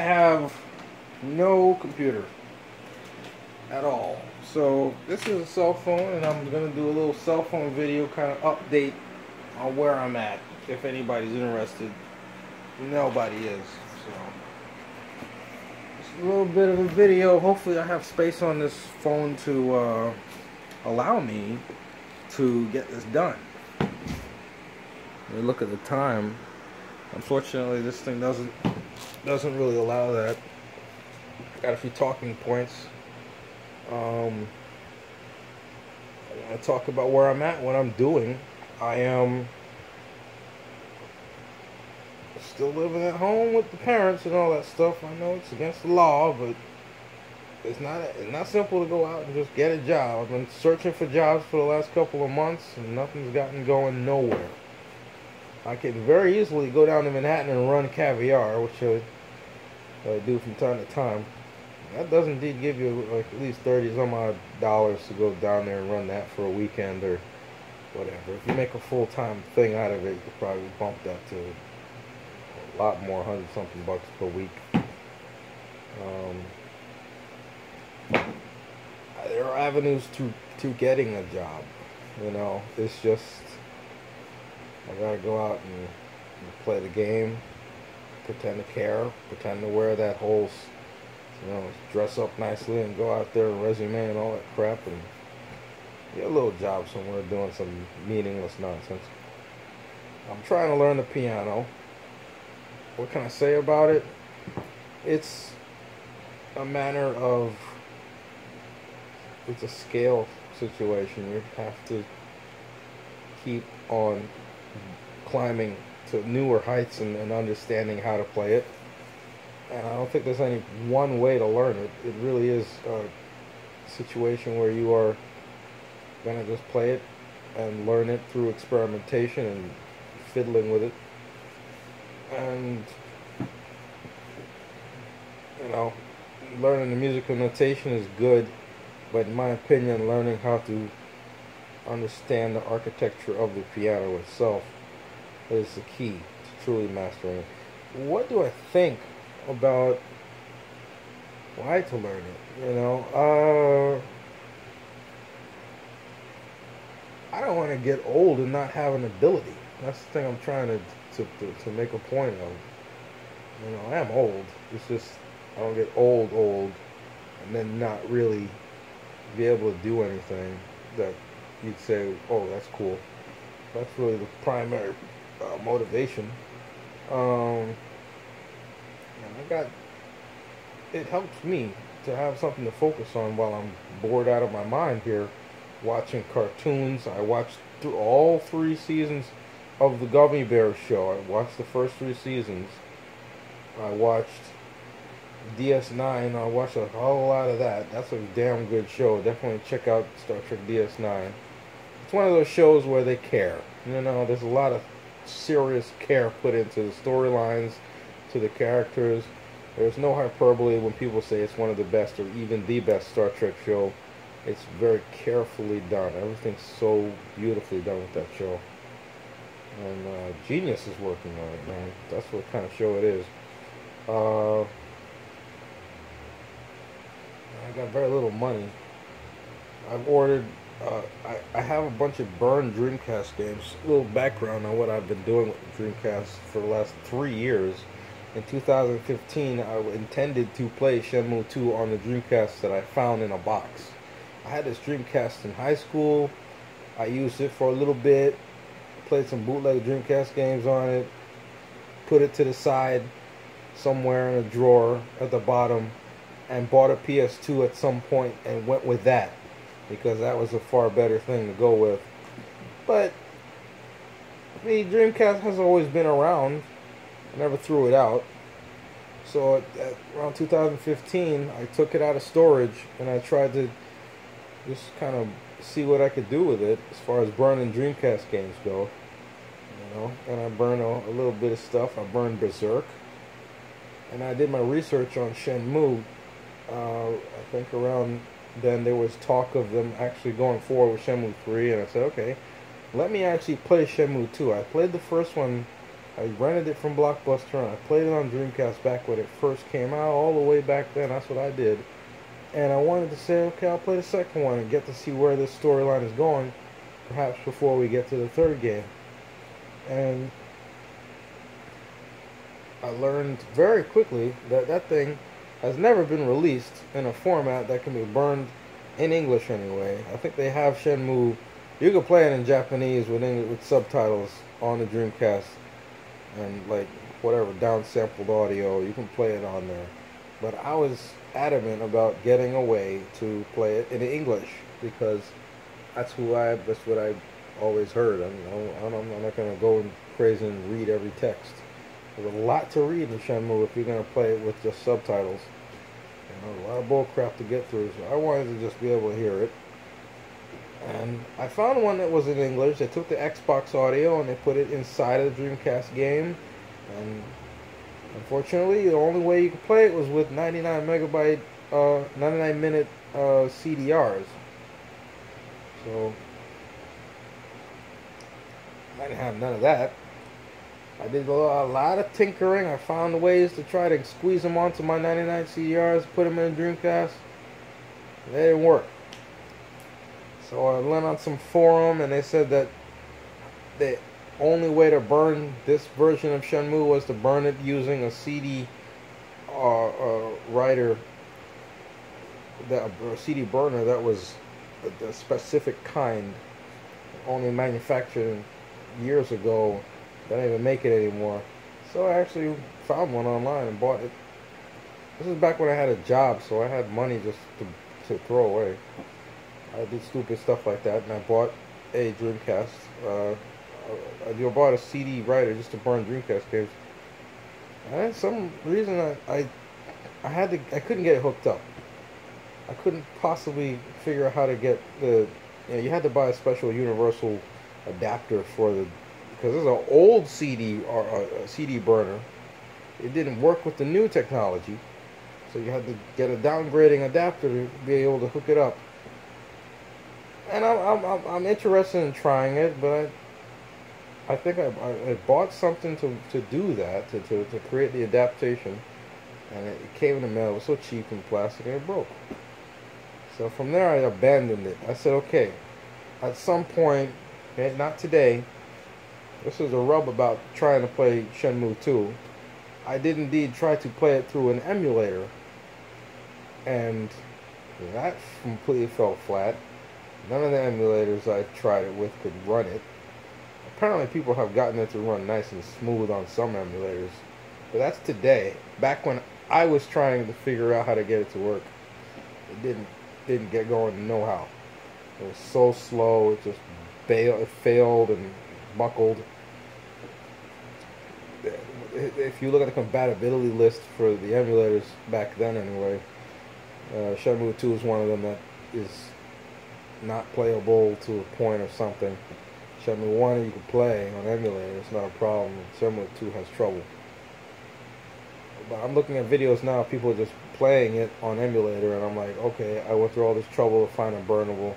have no computer at all. So this is a cell phone, and I'm gonna do a little cell phone video kind of update on where I'm at. If anybody's interested, nobody is. So just a little bit of a video. Hopefully I have space on this phone to allow me to get this done. Look at the time. Unfortunately, this thing doesn't really allow that. Got a few talking points. I want to talk about where I'm at, what I'm doing. I am still living at home with the parents and all that stuff. I know it's against the law, but it's not simple to go out and just get a job. I've been searching for jobs for the last couple of months, and nothing's gotten going nowhere. I can very easily go down to Manhattan and run Caviar, which I do from time to time. That does indeed give you like at least 30 some odd dollars to go down there and run that for a weekend or whatever. If you make a full-time thing out of it, you could probably bump that to a lot more, 100-something bucks per week. There are avenues to getting a job. You know, it's just I gotta go out and play the game, pretend to care, pretend to wear that whole, dress up nicely and go out there and resume and all that crap and get a little job somewhere doing some meaningless nonsense. I'm trying to learn the piano. What can I say about it? It's a matter of, it's a scale situation. You have to keep on climbing to newer heights and understanding how to play it. And I don't think there's any one way to learn it. It really is a situation where you are going to just play it and learn it through experimentation and fiddling with it. And, learning the musical notation is good, but in my opinion, learning how to understand the architecture of the piano itself is the key to truly mastering it. What do I think about why to learn it? I don't want to get old and not have an ability. That's the thing I'm trying to make a point of. I am old. It's just I don't get old and then not really be able to do anything that you'd say, oh, that's cool. That's really the primary motivation. It helps me to have something to focus on while I'm bored out of my mind here watching cartoons. I watched through all 3 seasons of the Gummy Bears show. I watched the first 3 seasons. I watched DS9. I watched a whole lot of that. That's a damn good show. Definitely check out Star Trek DS9. It's one of those shows where they care. There's a lot of serious care put into the storylines, to the characters. There's no hyperbole when people say it's one of the best or even the best Star Trek show. It's very carefully done. Everything's so beautifully done with that show. And genius is working on it, man. That's what kind of show it is. I got very little money. I've ordered I have a bunch of burned Dreamcast games. A little background on what I've been doing with the Dreamcast for the last 3 years. In 2015, I intended to play Shenmue 2 on the Dreamcast that I found in a box. I had this Dreamcast in high school. I used it for a little bit, played some bootleg Dreamcast games on it, put it to the side somewhere in a drawer at the bottom, and bought a PS2 at some point and went with that, because that was a far better thing to go with. But the Dreamcast has always been around. I never threw it out. So at around 2015, I took it out of storage and I tried to just kind of see what I could do with it as far as burning Dreamcast games go. And I burned a little bit of stuff. I burned Berserk. And I did my research on Shenmue. I think around then there was talk of them actually going forward with Shenmue 3, and I said, okay, let me actually play Shenmue 2. I played the first one I rented it from Blockbuster and I played it on Dreamcast back when it first came out, all the way back then. That's what I did. And I wanted to say, okay, I'll play the second one and get to see where this storyline is going, perhaps before we get to the third game. And I learned very quickly that that thing has never been released in a format that can be burned in English anyway. I think they have Shenmue. You can play it in Japanese with subtitles on the Dreamcast and like whatever downsampled audio. You can play it on there. But I was adamant about getting a way to play it in English because that's what I always heard. I'm not gonna go crazy and read every text. There's a lot to read in Shenmue if you're gonna play it with just subtitles. A lot of bull crap to get through. So I wanted to just be able to hear it. And I found one that was in English. They took the Xbox audio and they put it inside of the Dreamcast game. And unfortunately, the only way you could play it was with 99 minute CDRs. So I didn't have none of that. I did a lot of tinkering. I found ways to try to squeeze them onto my 99 CDRs, put them in a Dreamcast. They didn't work. So I went on some forum and they said that the only way to burn this version of Shenmue was to burn it using a CD writer, a CD burner that was a specific kind, only manufactured years ago. They don't even make it anymore. So I actually found one online and bought it. This is back when I had a job, so I had money just to throw away. I did stupid stuff like that, and I bought a Dreamcast. I bought a CD writer just to burn Dreamcast games. And for some reason I couldn't get it hooked up. I couldn't possibly figure out how to get you had to buy a special universal adapter for because this is an old CD or a CD burner. It didn't work with the new technology, so you had to get a downgrading adapter to be able to hook it up. And I'm interested in trying it, but I think I bought something to do that, to create the adaptation, and it came in the mail. It was so cheap and plastic, and it broke. So from there, I abandoned it. I said, okay, at some point, not today. This is a rub about trying to play Shenmue 2. I did indeed try to play it through an emulator, and that completely fell flat. None of the emulators I tried it with could run it. Apparently people have gotten it to run nice and smooth on some emulators, but that's today. Back when I was trying to figure out how to get it to work, it didn't get going no how. It was so slow, it just failed and buckled. If you look at the compatibility list for the emulators back then anyway, Shenmue 2 is one of them that is not playable to a point or something. Shenmue 1 you can play on emulator, it's not a problem. Shenmue 2 has trouble. But I'm looking at videos now of people just playing it on emulator, and I'm like, okay, I went through all this trouble to find a burnable.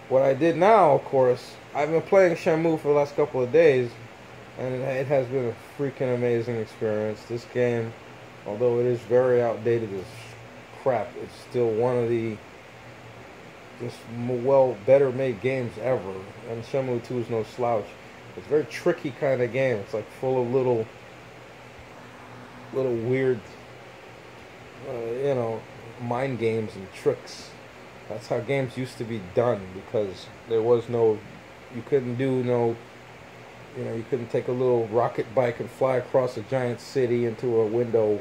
What I did now, of course, I've been playing Shenmue for the last couple of days, and it has been a freaking amazing experience. This game, although it is very outdated as crap, it's still one of the just better made games ever. And Shenmue 2 is no slouch. It's a very tricky kind of game. It's like full of little weird, mind games and tricks. That's how games used to be done, because there was you couldn't do you couldn't take a little rocket bike and fly across a giant city into a window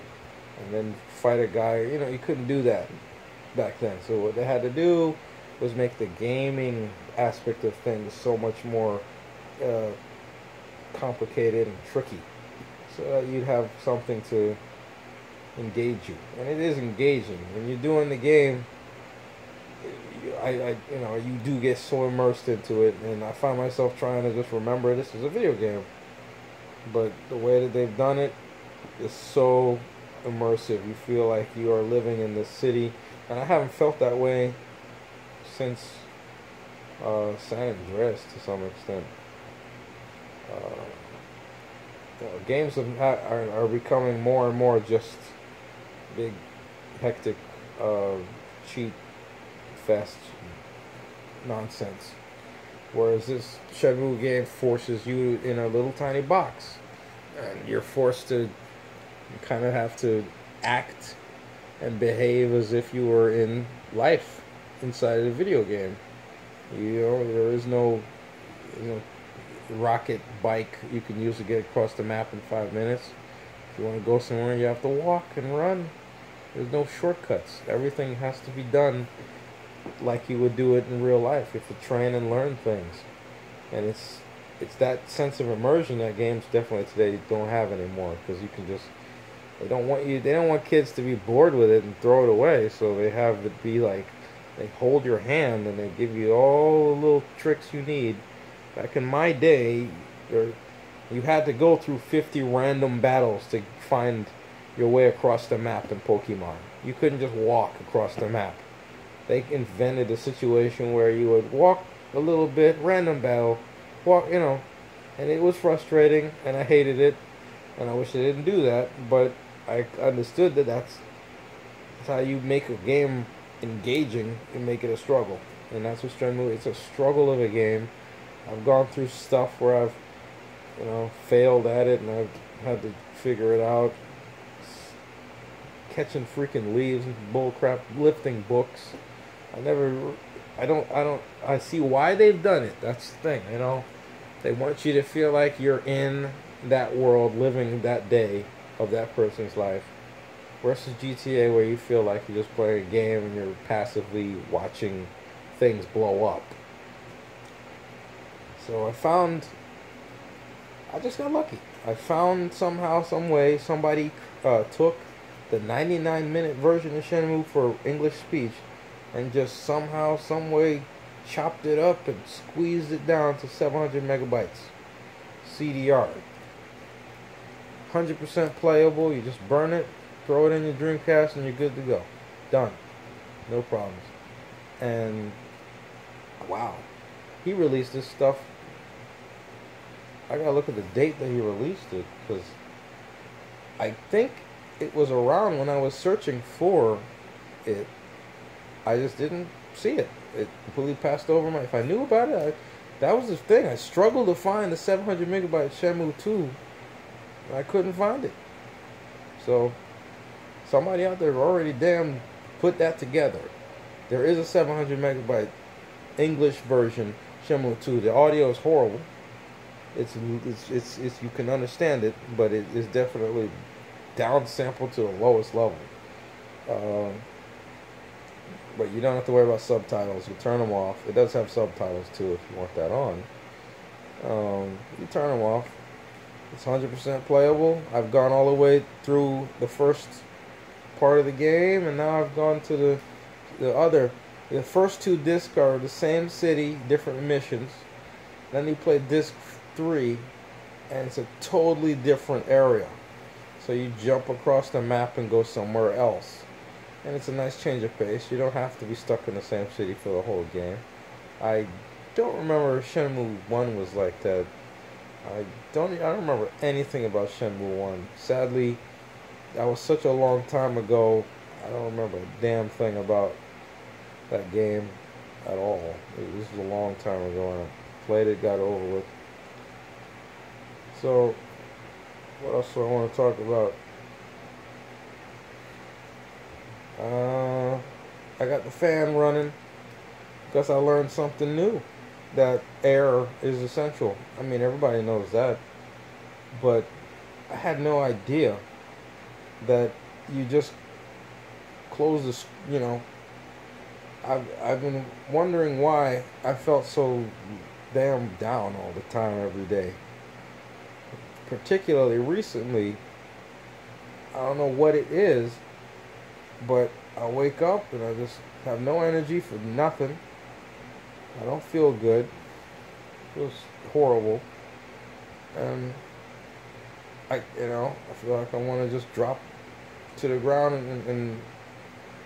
and then fight a guy. You couldn't do that back then. So what they had to do was make the gaming aspect of things so much more complicated and tricky, so that you'd have something to engage you. And it is engaging when you're doing the game. You do get so immersed into it, and I find myself trying to just remember this is a video game. But the way that they've done it is so immersive. You feel like you are living in the city, and I haven't felt that way since San Andreas to some extent. games are becoming more and more just big, hectic, uh, cheap, fast nonsense. Whereas this Shenmue game forces you in a little tiny box, and you're forced to kind of have to act and behave as if you were in life inside a video game. You know, there is no, you know, rocket bike you can use to get across the map in 5 minutes. If you want to go somewhere, you have to walk and run. There's no shortcuts. Everything has to be done like you would do it in real life. You have to train and learn things, and it's that sense of immersion that games definitely today don't have anymore, because you can just they don't want kids to be bored with it and throw it away, so they have it be like they hold your hand and they give you all the little tricks you need. Back in my day, you had to go through 50 random battles to find your way across the map in Pokemon. You couldn't just walk across the map. They invented a situation where you would walk a little bit, random battle, walk, you know, and it was frustrating, and I hated it, and I wish they didn't do that, but I understood that that's how you make a game engaging and make it a struggle. And that's what Shenmue, it's a struggle of a game. I've gone through stuff where I've, you know, failed at it, and I've had to figure it out. Catching freaking leaves and bullcrap, lifting books. I see why they've done it. That's the thing, you know. They want you to feel like you're in that world, living that day of that person's life. Versus GTA, where you feel like you're just playing a game and you're passively watching things blow up. So I just got lucky. I found somehow, some way, somebody took the 99-minute version of Shenmue for English speech and just somehow, some way chopped it up and squeezed it down to 700 megabytes. CDR. 100% playable. You just burn it, throw it in your Dreamcast, and you're good to go. Done. No problems. And wow. He released this stuff. I gotta look at the date that he released it, because I think it was around when I was searching for it. I just didn't see it. It completely passed over my... If I knew about it, that was the thing. I struggled to find the 700 megabyte Shenmue 2. And I couldn't find it. So, somebody out there already damn put that together. There is a 700 megabyte English version Shenmue 2. The audio is horrible. It's you can understand it, but it is definitely downsampled to the lowest level. But you don't have to worry about subtitles. You turn them off. It does have subtitles too if you want that on. You turn them off. It's 100% playable. I've gone all the way through the first part of the game, and now I've gone to the other. The first two discs are the same city, different missions. Then you play disc 3, and it's a totally different area. So you jump across the map and go somewhere else. And it's a nice change of pace. You don't have to be stuck in the same city for the whole game. I don't remember Shenmue 1 was like that. I don't remember anything about Shenmue 1. Sadly, that was such a long time ago. I don't remember a damn thing about that game at all. This was a long time ago, and I played it, got over with. So, what else do I want to talk about? I got the fan running because I learned something new. That air is essential. I mean, everybody knows that. But I had no idea that you just close this, you know. I've been wondering why I felt so damn down all the time every day. Particularly recently, I don't know what it is, but I wake up and I just have no energy for nothing. I don't feel good. It feels horrible. And I feel like I want to just drop to the ground and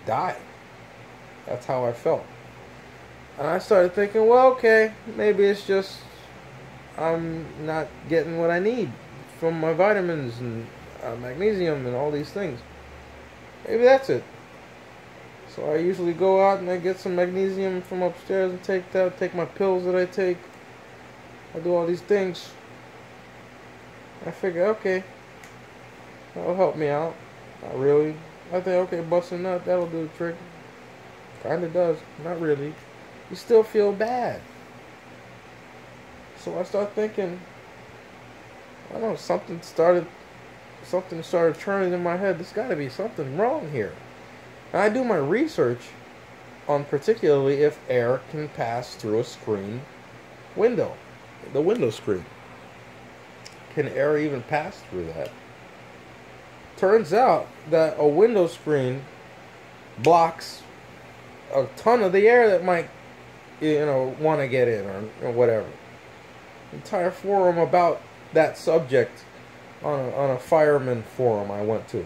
die. That's how I felt. And I started thinking, well, okay, maybe it's just I'm not getting what I need from my vitamins and magnesium and all these things. Maybe that's it. So I usually go out and I get some magnesium from upstairs and take that. Take my pills that I take. I do all these things. I figure, okay, that'll help me out. Not really. I think, okay, busting nut, that'll do the trick. Kinda does. Not really. You still feel bad. So I start thinking, I don't know, something started turning in my head. There's gotta be something wrong here. And I do my research on particularly if air can pass through a screen window. The window screen. Can air even pass through that? Turns out that a window screen blocks a ton of the air that might, want to get in or whatever. Entire forum about that subject on a fireman forum I went to.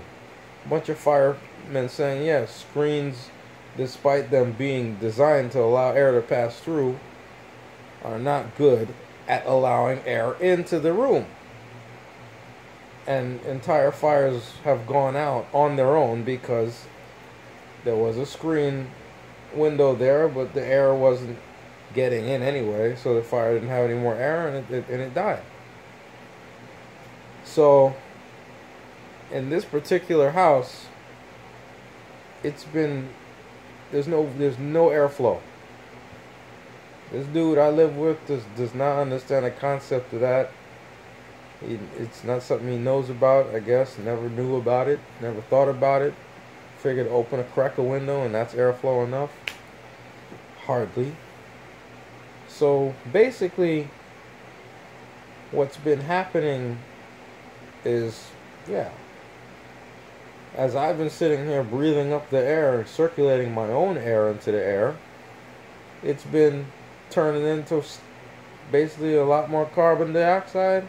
A bunch of firemen saying, yes, screens, despite them being designed to allow air to pass through, are not good at allowing air into the room. And entire fires have gone out on their own because there was a screen window there, but the air wasn't getting in anyway, so the fire didn't have any more air, and it died. So in this particular house, there's no airflow. This dude I live with does not understand the concept of that. It's not something he knows about, I guess. Never knew about it. Never thought about it. Figured open crack a window and that's airflow enough. Hardly. So basically, what's been happening is, as I've been sitting here breathing up the air, circulating my own air into the air, it's been turning into basically a lot more carbon dioxide.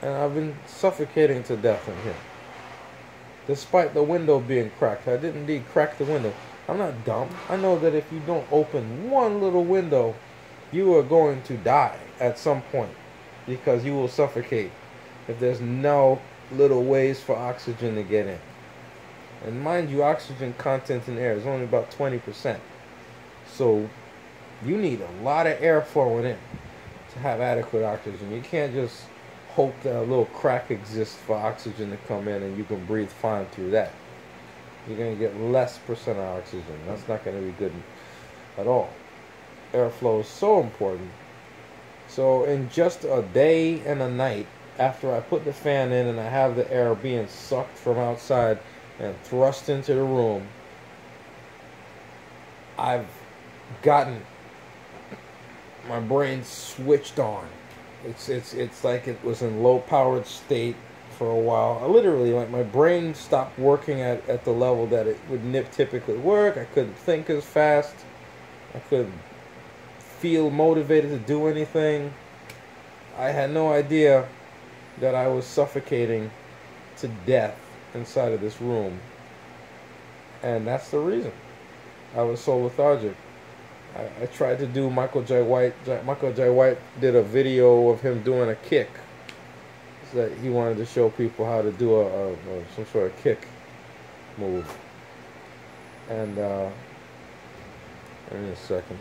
And I've been suffocating to death in here. Despite the window being cracked. I did indeed crack the window. I'm not dumb. I know that if you don't open one little window, you are going to die at some point. Because you will suffocate if there's no little ways for oxygen to get in. And mind you, oxygen content in air is only about 20%. So you need a lot of air flowing in to have adequate oxygen. You can't just hope that a little crack exists for oxygen to come in and you can breathe fine through that. You're going to get less percent of oxygen. That's not going to be good at all. Airflow is so important. So in just a day and a night after I put the fan in and I have the air being sucked from outside and thrust into the room, I've gotten my brain switched on. It's like it was in low powered state for a while. I literally, like, my brain stopped working at the level that it would typically work. I couldn't think as fast. I couldn't feel motivated to do anything. I had no idea that I was suffocating to death inside of this room. And that's the reason. I was so lethargic. I tried to do Michael J. White. Michael J. White did a video of him doing a kick. So that he wanted to show people how to do some sort of kick move. And give me a second.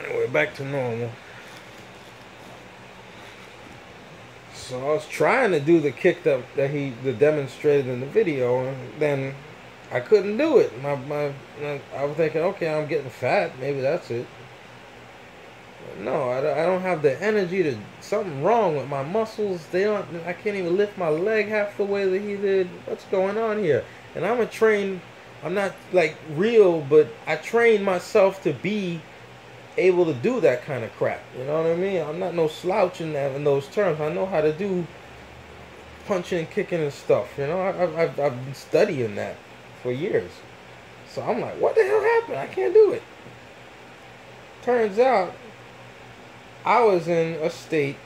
Anyway, back to normal. So I was trying to do the kick that he demonstrated in the video, and then I couldn't do it. I was thinking, okay, I'm getting fat. Maybe that's it. But no, I don't have the energy to. Something wrong with my muscles. I can't even lift my leg half the way that he did. What's going on here? And I'm not like real, but I train myself to be able to do that kind of crap. You know what I mean? I'm not no slouch in those terms. I know how to do punching and kicking and stuff. You know, I've been studying that for years. So I'm like, what the hell happened? I can't do it. Turns out, I was in a state,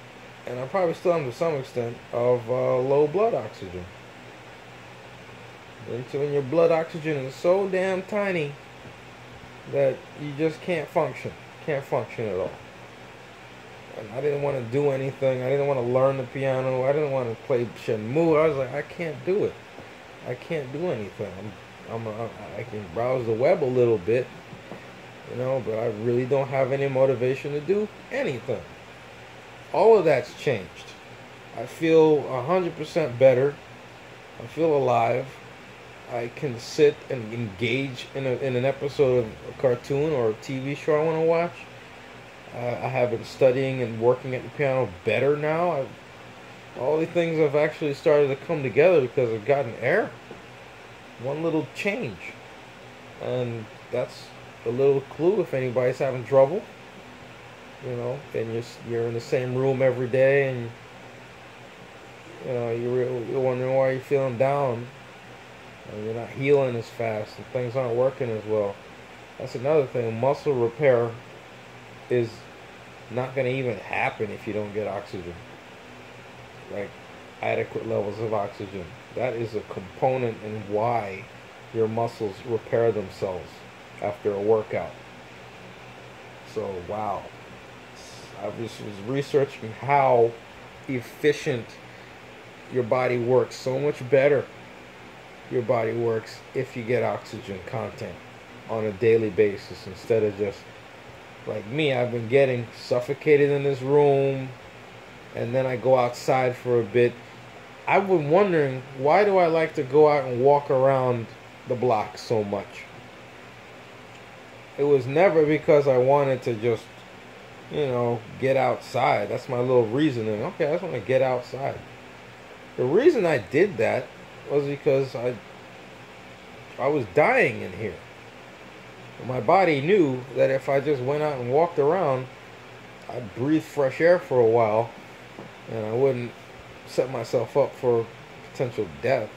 and I probably still am to some extent, of low blood oxygen. And so when your blood oxygen is so damn tiny that you just can't function. Can't function at all. and I didn't want to do anything. I didn't want to learn the piano. I didn't want to play Shenmue. I was like, I can't do it. I can't do anything. I can browse the web a little bit, but I really don't have any motivation to do anything. All of that's changed. I feel 100% better. I feel alive. I can sit and engage in an episode of a cartoon or a TV show I want to watch. I have been studying and working at the piano better now. All the things have actually started to come together because I've gotten air. One little change. And that's a little clue if anybody's having trouble. And you're in the same room every day, and you're wondering why you're feeling down. And you're not healing as fast, and things aren't working as well. That's another thing. Muscle repair is not going to even happen if you don't get oxygen. Like adequate levels of oxygen. That is a component in why your muscles repair themselves after a workout. So, wow. I was researching how efficient your body works. So much better your body works if you get oxygen content on a daily basis instead of just like me. I've been getting suffocated in this room, and then I go outside for a bit. I've been wondering, why do I like to go out and walk around the block so much? It was never because I wanted to just, get outside. That's my little reasoning. Okay, I just want to get outside. The reason I did that was because I was dying in here. My body knew that if I just went out and walked around, I'd breathe fresh air for a while, and I wouldn't set myself up for potential death.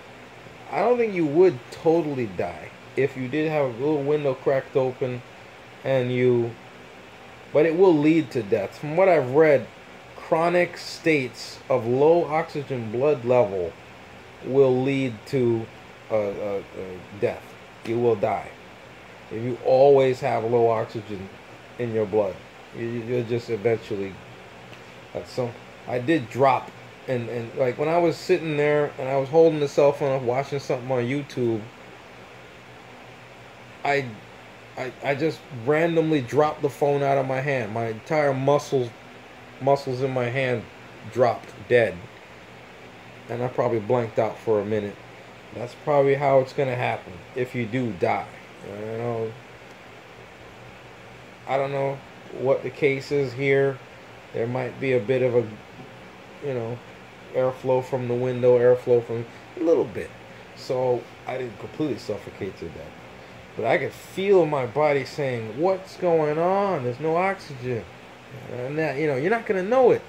I don't think you would totally die if you did have a little window cracked open but it will lead to death. From what I've read, chronic states of low oxygen blood level will lead to death. You will die. If you always have low oxygen in your blood, you'll just eventually, I did drop, and like when I was sitting there and I was holding the cell phone up watching something on YouTube, I just randomly dropped the phone out of my hand. My entire muscles in my hand dropped dead. And I probably blanked out for a minute. That's probably how it's going to happen if you do die. I don't know what the case is here. There might be a bit of a, airflow from the window, airflow from a little bit. So I didn't completely suffocate to death. But I could feel my body saying, what's going on? There's no oxygen. And that, you're not going to know it.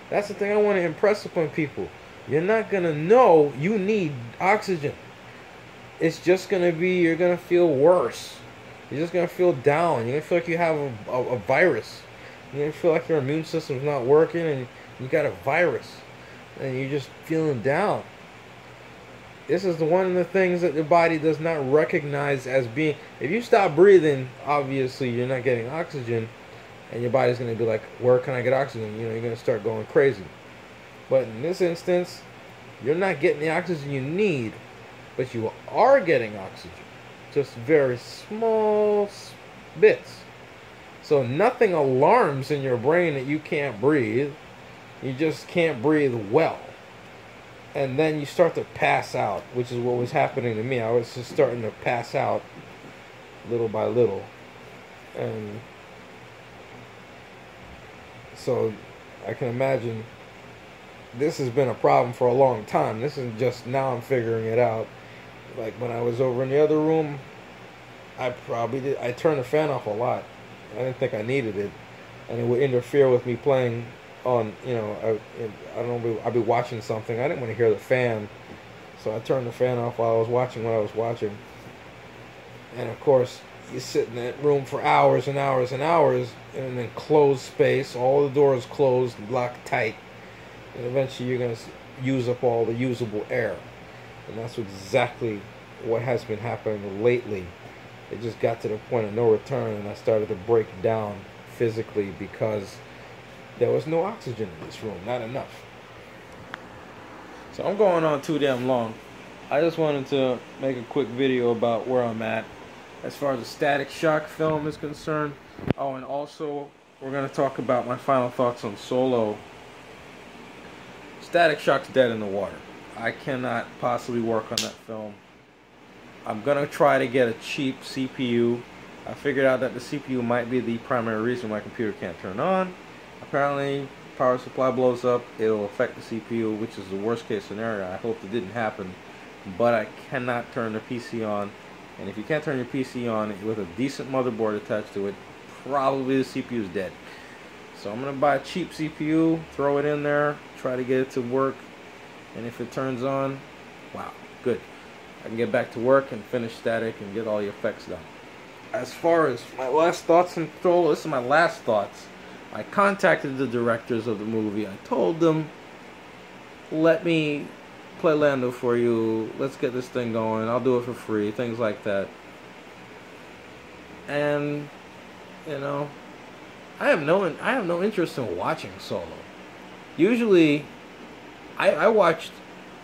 That's the thing I want to impress upon people. You're not going to know you need oxygen. It's just going to be, you're going to feel worse. You're just going to feel down. You're going to feel like you have a virus. You're going to feel like your immune system's not working and you got a virus. And you're just feeling down. This is one of the things that the body does not recognize as being... If you stop breathing, obviously you're not getting oxygen. And your body's going to be like, where can I get oxygen? You're going to start going crazy. But in this instance, you're not getting the oxygen you need. But you are getting oxygen. Just very small bits. So nothing alarms in your brain that you can't breathe. You just can't breathe well. And then you start to pass out, which is what was happening to me. I was just starting to pass out little by little. And so I can imagine this has been a problem for a long time. This is just now I'm figuring it out. Like when I was over in the other room, I turned the fan off a lot. I didn't think I needed it. And it would interfere with me playing on, I don't know, I'd be watching something. I didn't want to hear the fan. So I turned the fan off while I was watching what I was watching. And of course, you sit in that room for hours and hours and hours in an enclosed space, all the doors closed, locked tight. And eventually you're going to use up all the usable air. And that's exactly what has been happening lately. It just got to the point of no return, and I started to break down physically because There was no oxygen in this room, not enough. So I'm going on too damn long. I just wanted to make a quick video about where I'm at as far as the Static Shock film is concerned. Oh, and also we're going to talk about my final thoughts on Solo. Static Shock's dead in the water. I cannot possibly work on that film. I'm going to try to get a cheap CPU. I figured out that the CPU might be the primary reason my computer can't turn on. Apparently, power supply blows up, it'll affect the CPU, which is the worst case scenario. I hope it didn't happen, but I cannot turn the PC on. And if you can't turn your PC on with a decent motherboard attached to it, probably the CPU is dead. So I'm going to buy a cheap CPU, throw it in there, try to get it to work, and if it turns on, wow, good. I can get back to work and finish Static and get all the effects done. As far as my last thoughts on Solo, this is my last thoughts. I contacted the directors of the movie. I told them, let me play Lando for you. Let's get this thing going. I'll do it for free. Things like that. And, you know, I have no interest in watching Solo. Usually, I watched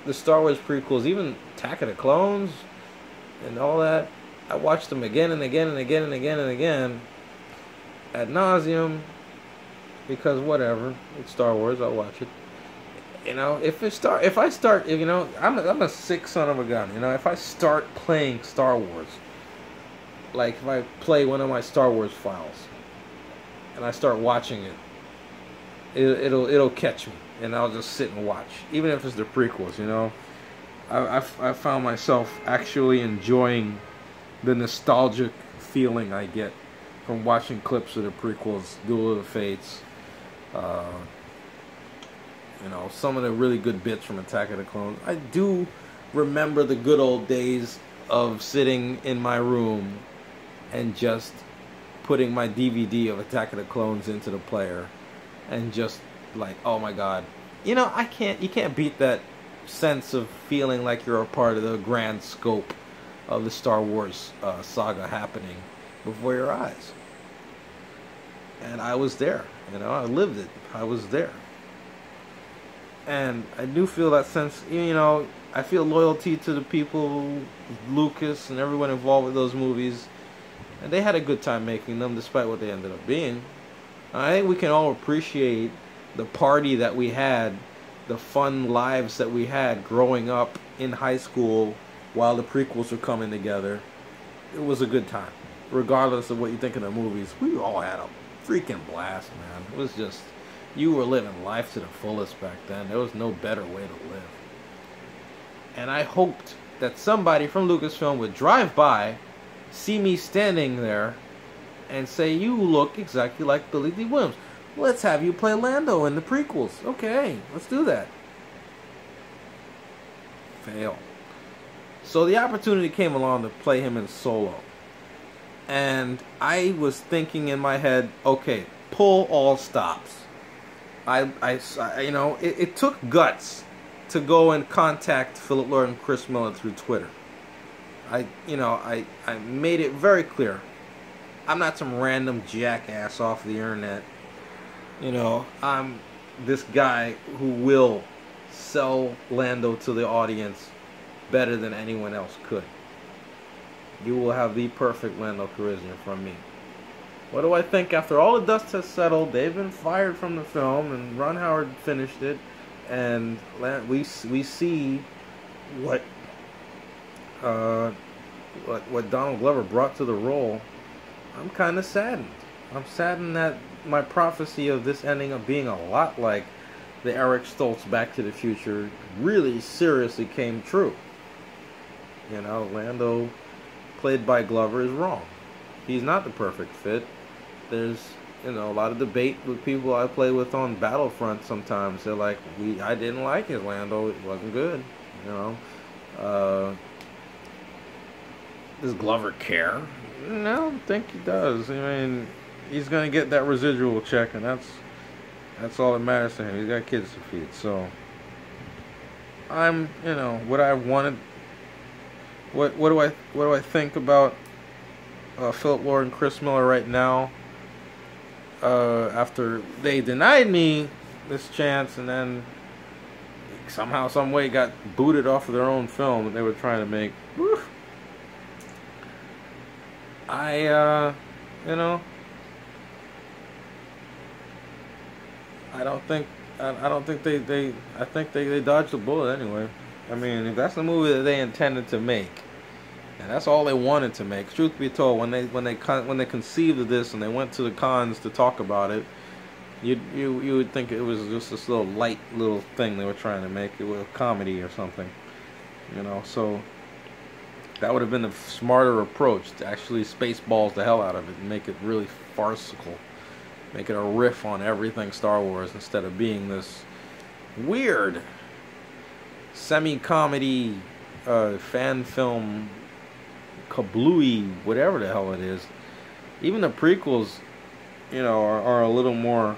the Star Wars prequels, even Attack of the Clones and all that. I watched them again and again and again and again and again ad nauseum. Because whatever, it's Star Wars, I'll watch it. You know, if you know, I'm a sick son of a gun. You know, if I start playing Star Wars, like if I play one of my Star Wars files, and I start watching it'll catch me, and I'll just sit and watch, even if it's the prequels. You know, I found myself actually enjoying the nostalgic feeling I get from watching clips of the prequels, Duel of the Fates. You know, some of the really good bits from Attack of the Clones. I do remember the good old days of sitting in my room and just putting my DVD of Attack of the Clones into the player and just like, oh my god. You know, you can't beat that sense of feeling like you're a part of the grand scope of the Star Wars saga happening before your eyes. And I was there, you know, I lived it. I was there. And I do feel that sense, you know, I feel loyalty to the people, Lucas and everyone involved with those movies. And they had a good time making them, despite what they ended up being. I think we can all appreciate the party that we had, the fun lives that we had growing up in high school while the prequels were coming together. It was a good time. Regardless of what you think of the movies, we all had a freaking blast, man. It was just, you were living life to the fullest back then. There was no better way to live. And I hoped that somebody from Lucasfilm would drive by, see me standing there, and say, you look exactly like Billy Dee Williams. Let's have you play Lando in the prequels. Okay, let's do that. Fail. So the opportunity came along to play him in Solo. And I was thinking in my head, okay, pull all stops. You know, it took guts to go and contact Philip Lord and Chris Miller through Twitter. I made it very clear. I'm not some random jackass off the internet. You know, I'm this guy who will sell Lando to the audience better than anyone else could. You will have the perfect Lando Calrissian from me. What do I think after all the dust has settled? They've been fired from the film, and Ron Howard finished it, and we see what Donald Glover brought to the role. I'm kind of saddened. I'm saddened that my prophecy of this ending up being a lot like the Eric Stoltz Back to the Future really seriously came true. You know, Lando, played by Glover, is wrong. He's not the perfect fit. There's, you know, a lot of debate with people I play with on Battlefront sometimes. They're like, I didn't like his Lando. It wasn't good. You know. Does Glover care? No, I don't think he does. I mean, he's going to get that residual check, and that's all that matters to him. He's got kids to feed. So, I'm, you know, what I wanted. What do I think about Philip Lord and Chris Miller right now? after they denied me this chance, and then somehow, some way, got booted off of their own film that they were trying to make. Whew. You know, I don't think I think they dodged the bullet anyway. I mean, if that's the movie that they intended to make, and that's all they wanted to make. Truth be told, when they conceived of this and they went to the cons to talk about it, you would think it was just this light little thing they were trying to make. It was a comedy or something, you know. So that would have been the smarter approach, to actually Spaceballs the hell out of it and make it really farcical, make it a riff on everything Star Wars instead of being this weird semi-comedy fan film kablooey, whatever the hell it is. Even the prequels, you know, are a little more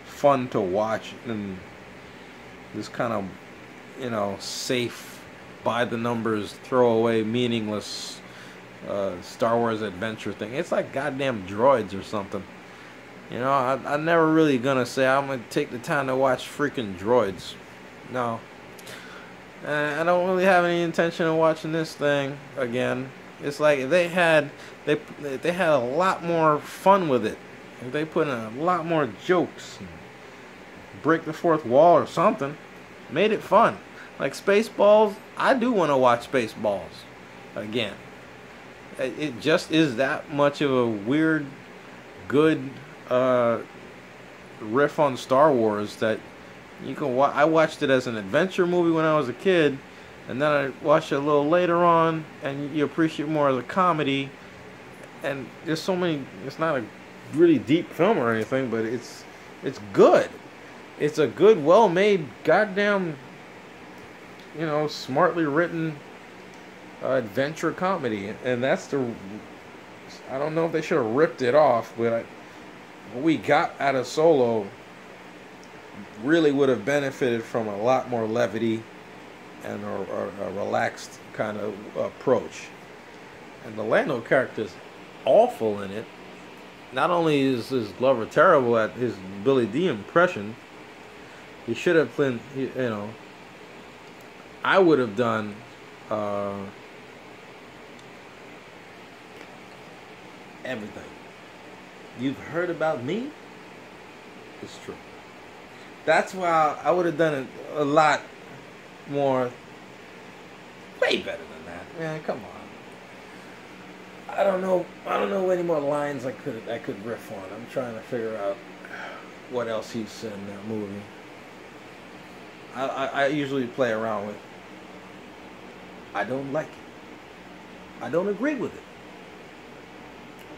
fun to watch than this kind of, you know, safe, by the numbers, throwaway, meaningless Star Wars adventure thing. It's like goddamn droids or something. You know, I'm never really gonna say I'm gonna take the time to watch freaking droids. No. I don't really have any intention of watching this thing again. It's like if they had a lot more fun with it. If they put in a lot more jokes, and break the fourth wall or something, made it fun. Like Spaceballs, I do want to watch Spaceballs again. It just is that much of a weird, good riff on Star Wars that you can I watched it as an adventure movie when I was a kid, and then I watched it a little later on, and you appreciate more as a comedy. And there's so many. It's not a really deep film or anything, but it's good. It's a good, well-made, goddamn, you know, smartly written adventure comedy, and that's the. I don't know if they should have ripped it off, but what we got out of Solo really would have benefited from a lot more levity and a relaxed kind of approach. And the Lando character is awful in it. Not only is Glover terrible at his Billy D impression, he should have been, you know, I would have done everything. You've heard about me? It's true. That's why I would have done it a lot more, way better than that. Man, come on. I don't know any more lines I could riff on. I'm trying to figure out what else he said in that movie. I usually play around with, I don't like it. I don't agree with it,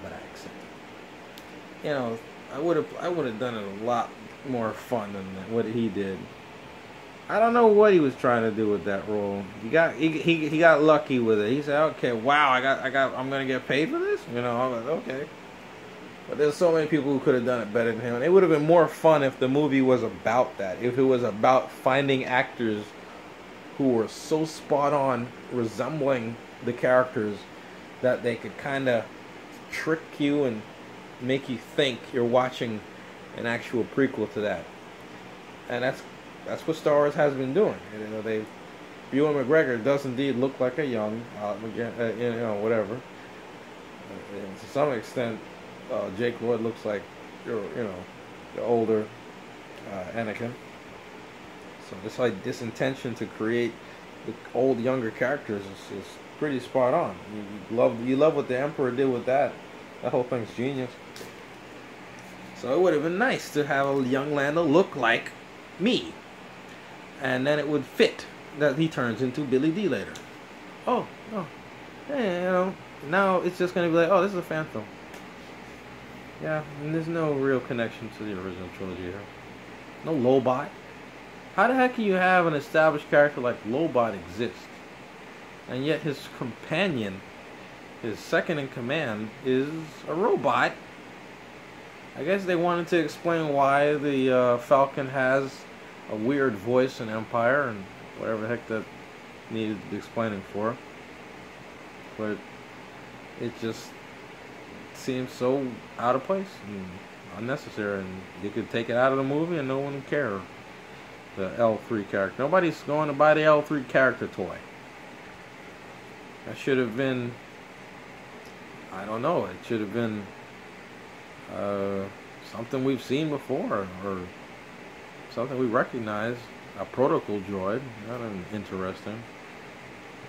but I accept it. You know, I would have done it a lot more fun than what he did. I don't know what he was trying to do with that role. He got lucky with it. He said, "Okay, wow, I'm gonna get paid for this." You know, I'm like, okay. But there's so many people who could have done it better than him. And it would have been more fun if the movie was about that. If it was about finding actors who were so spot on, resembling the characters, that they could kind of trick you and make you think you're watching an actual prequel to that. And that's what Star Wars has been doing. You know, Ewan McGregor does indeed look like a young, you know, whatever. And to some extent, Jake Lloyd looks like, you know, the older Anakin. So this intention to create the old, younger characters is pretty spot on. You love what the Emperor did with that. That whole thing's genius. So it would have been nice to have a young Lando look like me. And then it would fit that he turns into Billy D later. Oh, hey, you know, now it's just going to be like, oh, this is a fan film. Yeah, and there's no real connection to the original trilogy here. No Lobot. How the heck can you have an established character like Lobot exist, and yet his companion, his second in command, is a robot? I guess they wanted to explain why the Falcon has a weird voice in Empire, and whatever the heck that needed explaining for. But it just seems so out of place. And unnecessary, and you could take it out of the movie and no one would care. The L3 character. Nobody's going to buy the L3 character toy. That should have been, I don't know, it should have been something we've seen before, or something we recognize. A protocol droid. Not an interesting.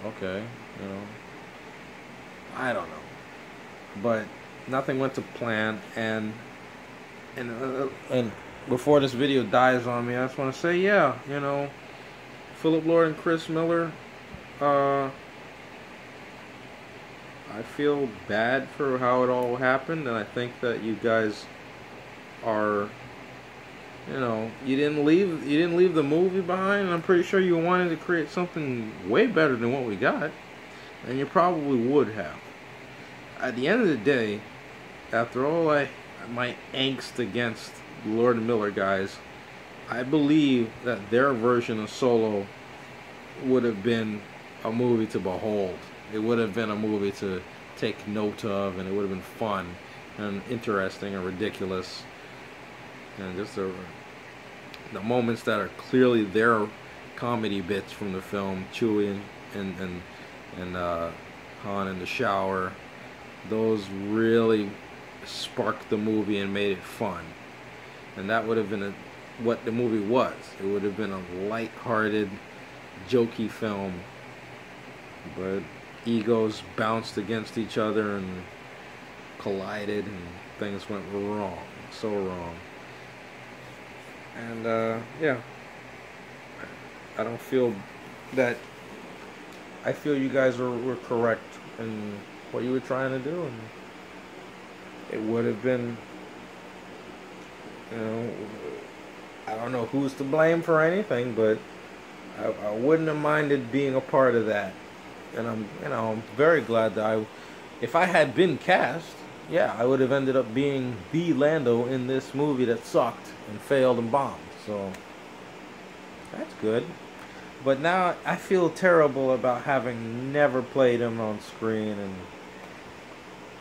Okay, you know. I don't know. But nothing went to plan, and before this video dies on me, I just want to say, yeah, you know, Philip Lord and Chris Miller, I feel bad for how it all happened, and I think that you guys are, you know, you didn't leave the movie behind, and I'm pretty sure you wanted to create something way better than what we got, and you probably would have. At the end of the day, after all my angst against Lord and Miller guys, I believe that their version of Solo would have been a movie to behold. It would have been a movie to take note of, and it would have been fun and interesting and ridiculous, and just the moments that are clearly their comedy bits from the film, Chewie and Han in the shower. Those really sparked the movie and made it fun. And that would have been what the movie was. It would have been a light-hearted, jokey film. But egos bounced against each other and collided, and things went wrong. So wrong. And, yeah. I don't feel that... I feel you guys were correct in what you were trying to do, and it would have been, you know, I don't know who's to blame for anything, but I wouldn't have minded being a part of that. And I'm very glad that if I had been cast, yeah, I would have ended up being the Lando in this movie that sucked and failed and bombed. So that's good. But now I feel terrible about having never played him on screen, and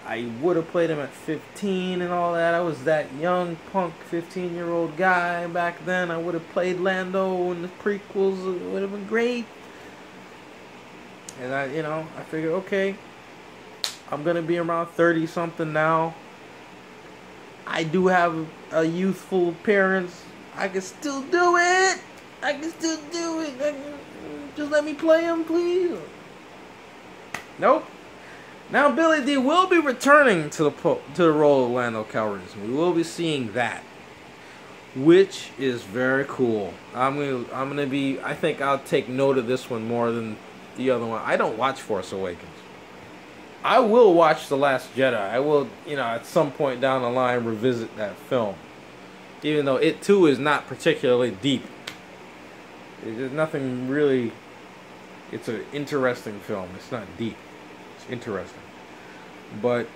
I would have played him at 15 and all that. I was that young punk 15-year-old guy back then. I would have played Lando in the prequels. It would have been great. And I figured, okay, I'm gonna be around 30 something now. I do have a youthful appearance. I can still do it. Just let me play him, please. Nope. Now Billy Dee will be returning to the role of Lando Calrissian. We will be seeing that, which is very cool. I'm gonna be. I think I'll take note of this one more than the other one. I don't watch Force Awakens. I will watch The Last Jedi. I will, at some point down the line, revisit that film, even though it too is not particularly deep. There's nothing really. It's an interesting film. It's not deep. It's interesting. But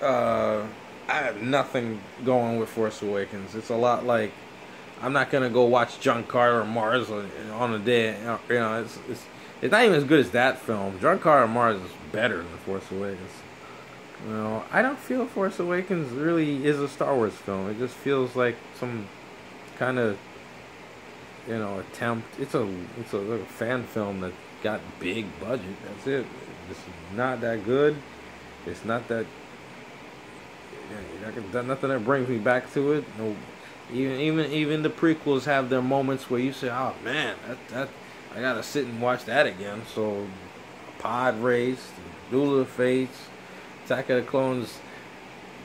I have nothing going with Force Awakens. It's a lot like I'm not gonna go watch John Carter of Mars on a day. It's not even as good as that film. John Carter of Mars is better than Force Awakens. I don't feel Force Awakens really is a Star Wars film. It just feels like some kind of attempt. It's a fan film that got big budget. That's it. It's not that good. It's not that. Nothing that brings me back to it. No, even the prequels have their moments where you say, "Oh man, that I gotta sit and watch that again." So, Pod Race, Duel of the Fates, Attack of the Clones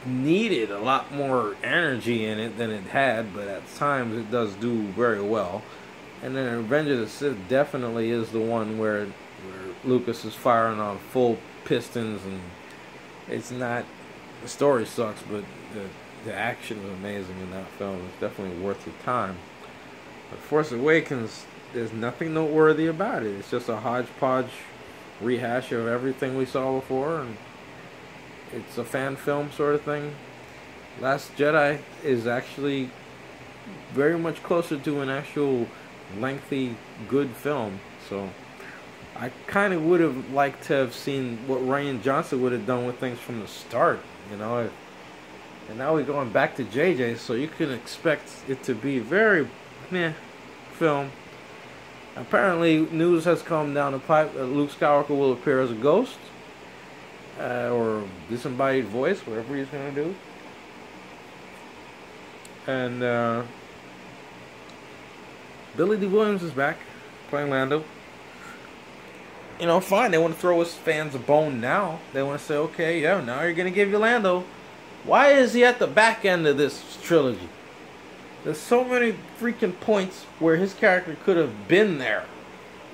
needed a lot more energy in it than it had, but at times it does do very well. And then Revenge of the Sith definitely is the one where Lucas is firing on full pistons, and it's not. The story sucks, but the action is amazing in that film. It's definitely worth your time. But Force Awakens, there's nothing noteworthy about it. It's just a hodgepodge rehash of everything we saw before, and it's a fan film sort of thing. Last Jedi is actually very much closer to an actual lengthy, good film. So I kind of would have liked to have seen what Rian Johnson would have done with things from the start. you know. And now we're going back to JJ, so you can expect it to be very meh film. Apparently, news has come down the pipe that Luke Skywalker will appear as a ghost, or disembodied voice, whatever he's gonna do. And Billy Dee Williams is back, playing Lando. You know, fine, they want to throw his fans a bone now. They want to say, okay, yeah, now you're going to give you Lando. Why is he at the back end of this trilogy? There's so many freaking points where his character could have been there.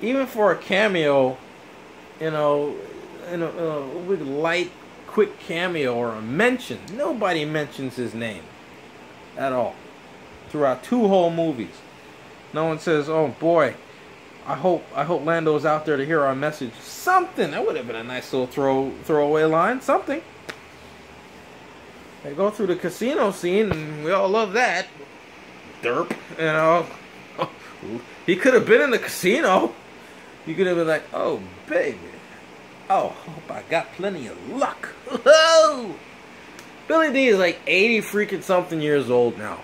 Even for a cameo, you know, in a light, quick cameo or a mention. Nobody mentions his name at all throughout 2 whole movies. No one says, oh boy, I hope Lando's out there to hear our message. Something. That would have been a nice little throwaway line. Something. They go through the casino scene, and we all love that. Derp. You know. He could have been in the casino. You could have been like, oh, baby. Oh, hope I got plenty of luck. Billy Dee is like 80 freaking something years old now.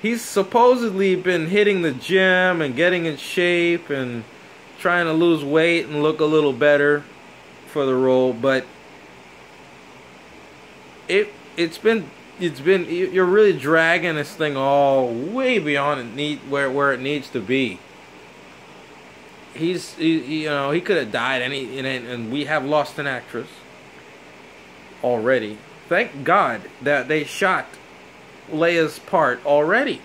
He's supposedly been hitting the gym and getting in shape and trying to lose weight and look a little better for the role, but you're really dragging this thing all way beyond where it needs to be. He could have died and we have lost an actress already. Thank God that they shot Leia's part already,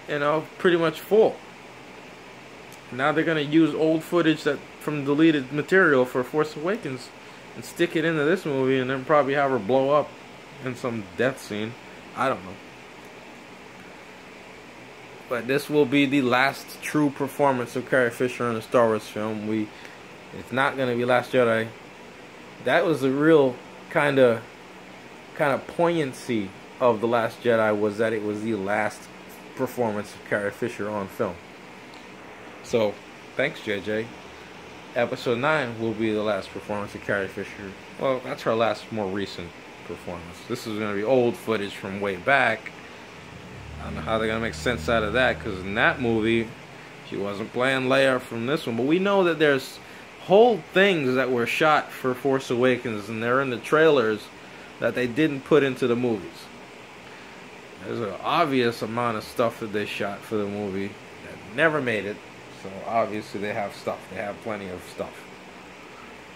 you know, pretty much full. Now they're gonna use old footage from deleted material for Force Awakens and stick it into this movie, and then probably have her blow up in some death scene. I don't know. But this will be the last true performance of Carrie Fisher in a Star Wars film. It's not gonna be Last Jedi. That was the real kind of poignancy of The Last Jedi, was that it was the last performance of Carrie Fisher on film. So, thanks JJ. Episode 9 will be the last performance of Carrie Fisher. Well, that's her last more recent performance. This is going to be old footage from way back. I don't know how they're going to make sense out of that, because in that movie, she wasn't playing Leia from this one. But we know that there's whole things that were shot for Force Awakens, and they're in the trailers that they didn't put into the movies. There's an obvious amount of stuff that they shot for the movie that never made it. So obviously they have stuff. They have plenty of stuff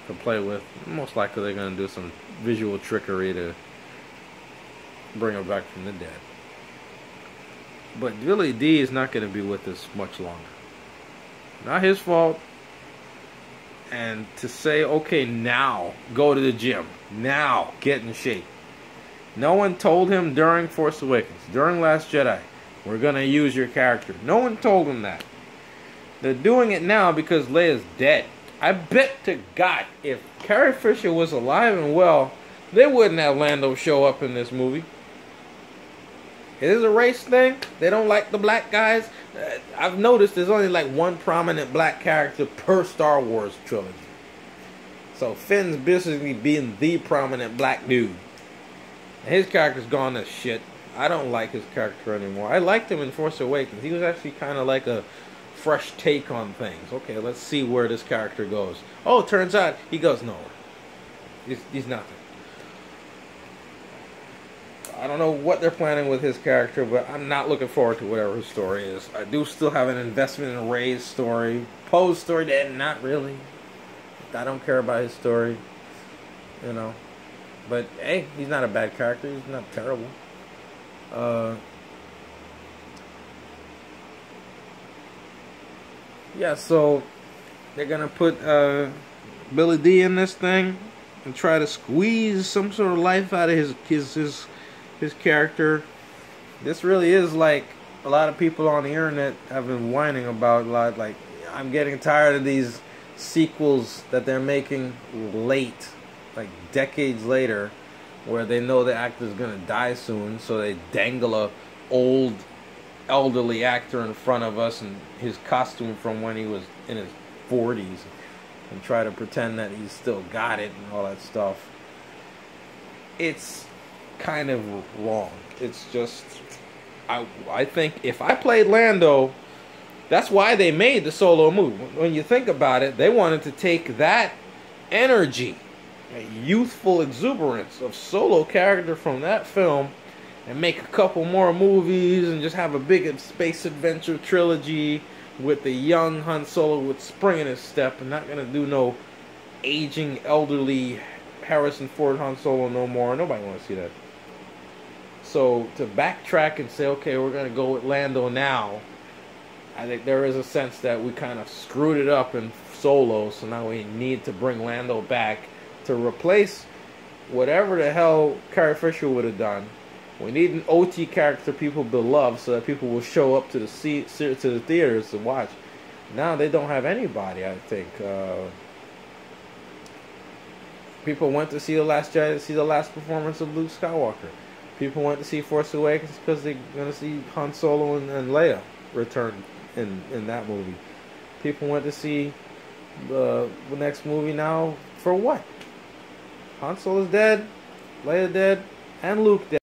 to play with. Most likely they're going to do some visual trickery to bring her back from the dead. But Billy Dee is not going to be with us much longer. Not his fault. And to say, okay, now go to the gym. Now get in shape. No one told him during Force Awakens, during Last Jedi, we're going to use your character. No one told him that. They're doing it now because Leia's dead. I bet to God, if Carrie Fisher was alive and well, they wouldn't have Lando show up in this movie. It is a race thing. They don't like the black guys. I've noticed there's only like one prominent black character per Star Wars trilogy. So Finn's basically being the prominent black dude. His character's gone to shit. I don't like his character anymore. I liked him in Force Awakens. He was actually kind of like a fresh take on things. Okay, let's see where this character goes. Oh, it turns out he goes nowhere. He's nothing. I don't know what they're planning with his character, but I'm not looking forward to whatever his story is. I do still have an investment in Rey's story. Poe's story, not really. I don't care about his story. You know. But, hey, he's not a bad character. He's not terrible. Yeah, so they're going to put Billy Dee in this thing and try to squeeze some sort of life out of his character. This really is like a lot of people on the internet have been whining about a lot. Like, I'm getting tired of these sequels that they're making late, like decades later, where they know the actor's gonna die soon, so they dangle a old elderly actor in front of us and his costume from when he was in his 40s and try to pretend that he's still got it and all that stuff. it's kind of wrong. It's just, I think if I played Lando, that's why they made the Solo movie. When you think about it, they wanted to take that energy, youthful exuberance of Solo character from that film and make a couple more movies and just have a big space adventure trilogy with the young Han Solo with spring in his step, and not gonna do no aging, elderly Harrison Ford Han Solo no more. Nobody wants to see that. So to backtrack and say, okay, we're gonna go with Lando now, I think there is a sense that we kind of screwed it up in Solo, so now we need to bring Lando back to replace whatever the hell Carrie Fisher would have done. We need an OT character people beloved so that people will show up to the theaters to watch. Now they don't have anybody, I think. People went to see The Last Jedi to see the last performance of Luke Skywalker. People went to see Force Awakens because they're going to see Han Solo and Leia return in that movie. People went to see the next movie now for what? Han Solo's dead, Leia dead, and Luke dead.